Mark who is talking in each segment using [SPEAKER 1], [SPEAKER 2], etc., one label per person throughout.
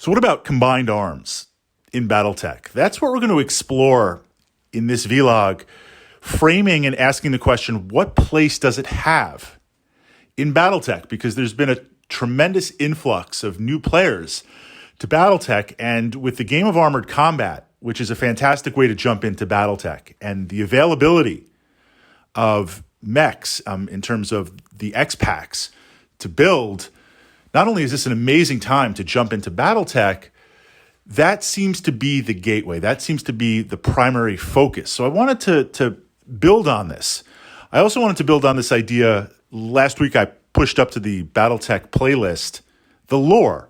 [SPEAKER 1] So what about combined arms in Battletech? That's what we're going to explore in this vlog, framing and asking the question, what place does it have in Battletech? Because there's been a tremendous influx of new players to Battletech, and with the game of Armored Combat, which is a fantastic way to jump into Battletech, and the availability of mechs in terms of the X packs to build, not only is this an amazing time to jump into Battletech, that seems to be the gateway. That seems to be the primary focus. So I wanted to build on this. I also wanted to build on this idea. Last week I pushed up to the Battletech playlist the lore,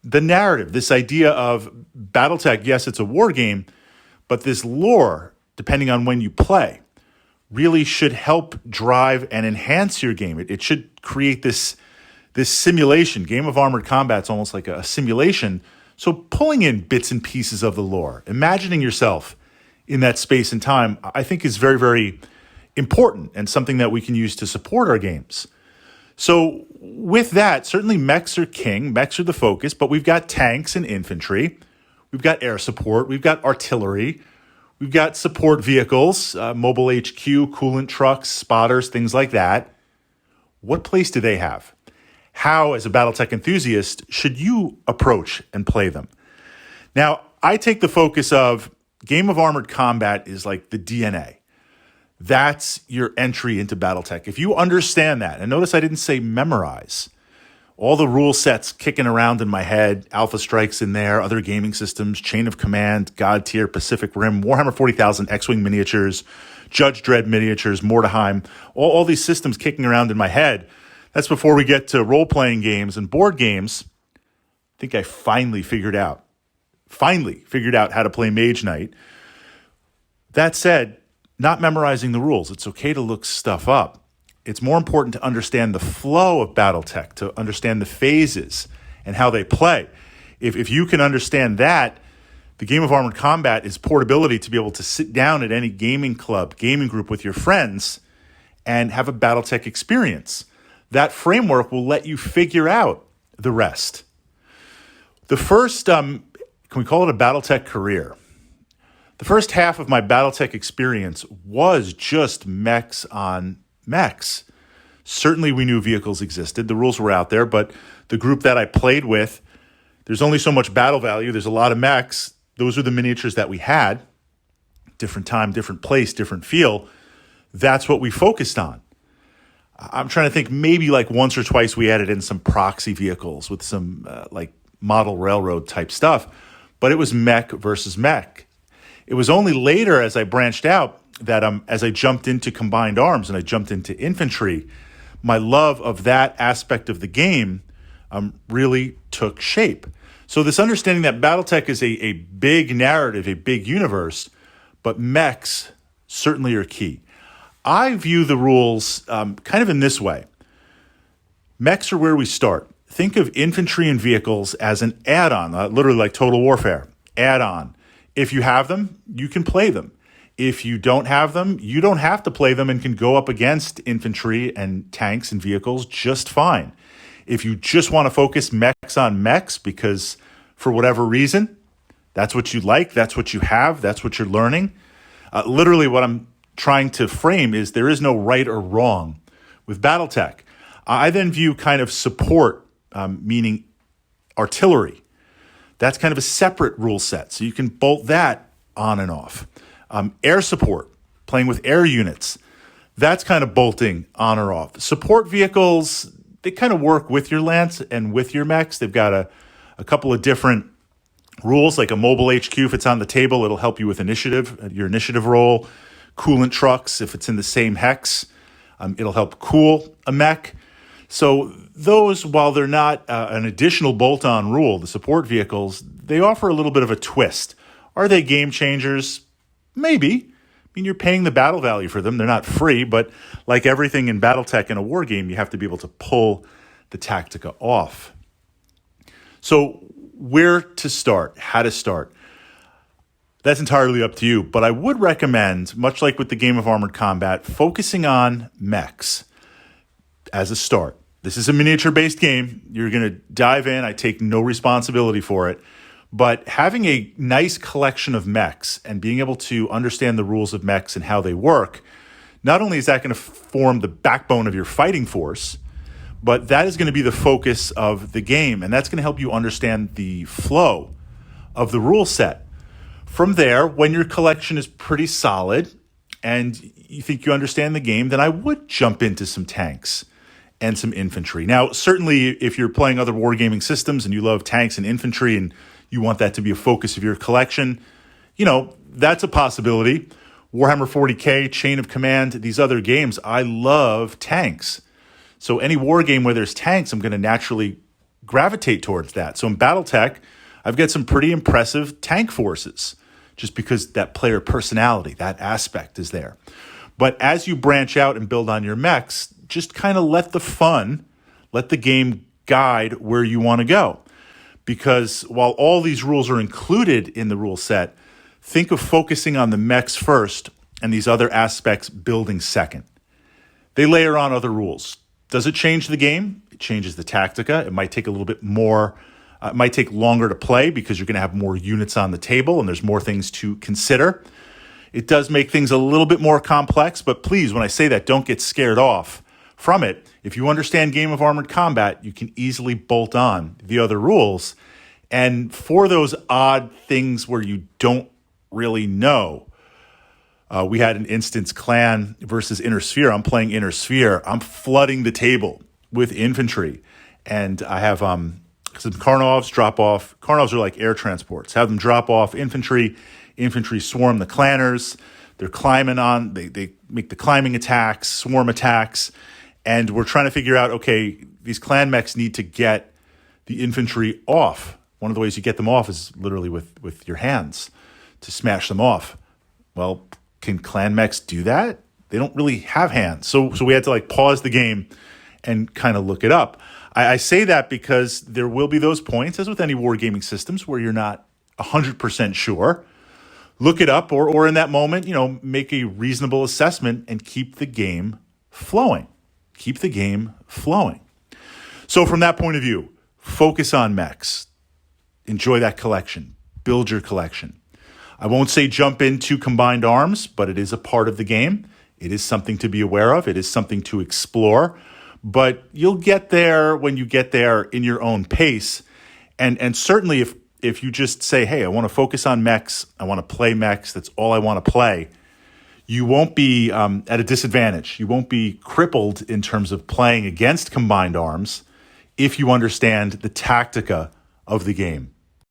[SPEAKER 1] the narrative, this idea of Battletech. Yes, it's a war game, but this lore, depending on when you play, really should help drive and enhance your game. It should create this simulation. Game of Armored Combat is almost like a simulation. So pulling in bits and pieces of the lore, imagining yourself in that space and time, I think is very, very important and something that we can use to support our games. So with that, certainly mechs are king, mechs are the focus, but we've got tanks and infantry, we've got air support, we've got artillery, we've got support vehicles, mobile HQ, coolant trucks, spotters, things like that. What place do they have? How, as a Battletech enthusiast, should you approach and play them? Now, I take the focus of Game of Armored Combat is like the DNA. That's your entry into Battletech. If you understand that, and notice I didn't say memorize, all the rule sets kicking around in my head, Alpha Strike's in there, other gaming systems, Chain of Command, God Tier, Pacific Rim, Warhammer 40,000, X-Wing miniatures, Judge Dredd miniatures, Mordheim, all these systems kicking around in my head. That's before we get to role-playing games and board games. I think I finally figured out how to play Mage Knight. That said, not memorizing the rules. It's okay to look stuff up. It's more important to understand the flow of Battletech, to understand the phases and how they play. If you can understand that, the Game of Armored Combat is portability to be able to sit down at any gaming club, gaming group with your friends and have a Battletech experience. That framework will let you figure out the rest. The first, can we call it a Battletech career? The first half of my Battletech experience was just mechs on mechs. Certainly we knew vehicles existed. The rules were out there, but the group that I played with, there's only so much battle value. There's a lot of mechs. Those were the miniatures that we had. Different time, different place, different feel. That's what we focused on. I'm trying to think, maybe like once or twice we added in some proxy vehicles with some like model railroad type stuff, but it was mech versus mech. It was only later as I branched out that as I jumped into combined arms and I jumped into infantry, my love of that aspect of the game really took shape. So this understanding that Battletech is a big narrative, a big universe, but mechs certainly are key. I view the rules kind of in this way. Mechs are where we start. Think of infantry and vehicles as an add-on, literally like Total Warfare, add-on. If you have them, you can play them. If you don't have them, you don't have to play them and can go up against infantry and tanks and vehicles just fine. If you just want to focus mechs on mechs because for whatever reason, that's what you like, that's what you have, that's what you're learning. Literally what I'm trying to frame is there is no right or wrong with Battletech. I then view kind of support, meaning artillery. That's kind of a separate rule set, so you can bolt that on and off. Air support, playing with air units, that's kind of bolting on or off. Support vehicles, they kind of work with your Lance and with your mechs. They've got a couple of different rules, like a mobile HQ. If it's on the table, it'll help you with initiative, your initiative roll. Coolant trucks, if it's in the same hex, it'll help cool a mech. So those, while they're not an additional bolt-on rule, the support vehicles, they offer a little bit of a twist. Are they game changers? Maybe. I mean, you're paying the battle value for them. They're not free, but like everything in Battletech in a war game, you have to be able to pull the Tactica off. So where to start? How to start? That's entirely up to you, but I would recommend, much like with the Game of Armored Combat, focusing on mechs as a start. This is a miniature-based game. You're going to dive in. I take no responsibility for it. But having a nice collection of mechs and being able to understand the rules of mechs and how they work, not only is that going to form the backbone of your fighting force, but that is going to be the focus of the game. And that's going to help you understand the flow of the rule set. From there, when your collection is pretty solid and you think you understand the game, then I would jump into some tanks and some infantry. Now, certainly if you're playing other wargaming systems and you love tanks and infantry and you want that to be a focus of your collection, that's a possibility. Warhammer 40K, Chain of Command, these other games, I love tanks. So any war game where there's tanks, I'm going to naturally gravitate towards that. So in Battletech, I've got some pretty impressive tank forces just because that player personality, that aspect is there. But as you branch out and build on your mechs, just kind of let the game guide where you want to go. Because while all these rules are included in the rule set, think of focusing on the mechs first and these other aspects building second. They layer on other rules. Does it change the game? It changes the tactica. It might take a little bit more, it might take longer to play because you're going to have more units on the table and there's more things to consider. It does make things a little bit more complex, but please, when I say that, don't get scared off from it. If you understand Game of Armored Combat, you can easily bolt on the other rules. And for those odd things where you don't really know, we had an instance, Clan versus Inner Sphere. I'm playing Inner Sphere. I'm flooding the table with infantry. And I have some Karnovs drop off. Karnovs are like air transports. Have them drop off infantry. Infantry swarm the clanners. They're climbing on. They make the climbing attacks, swarm attacks. And we're trying to figure out, okay, these clan mechs need to get the infantry off. One of the ways you get them off is literally with your hands to smash them off. Well, can clan mechs do that? They don't really have hands. So we had to pause the game and kind of look it up. I say that because there will be those points, as with any wargaming systems, where you're not 100% sure. Look it up or in that moment, make a reasonable assessment and keep the game flowing. Keep the game flowing. So from that point of view, focus on mechs. Enjoy that collection. Build your collection. I won't say jump into combined arms, but it is a part of the game. It is something to be aware of. It is something to explore. But you'll get there when you get there in your own pace. And certainly if you just say, hey, I want to focus on mechs, I want to play mechs, that's all I want to play, you won't be at a disadvantage. You won't be crippled in terms of playing against combined arms if you understand the tactica of the game.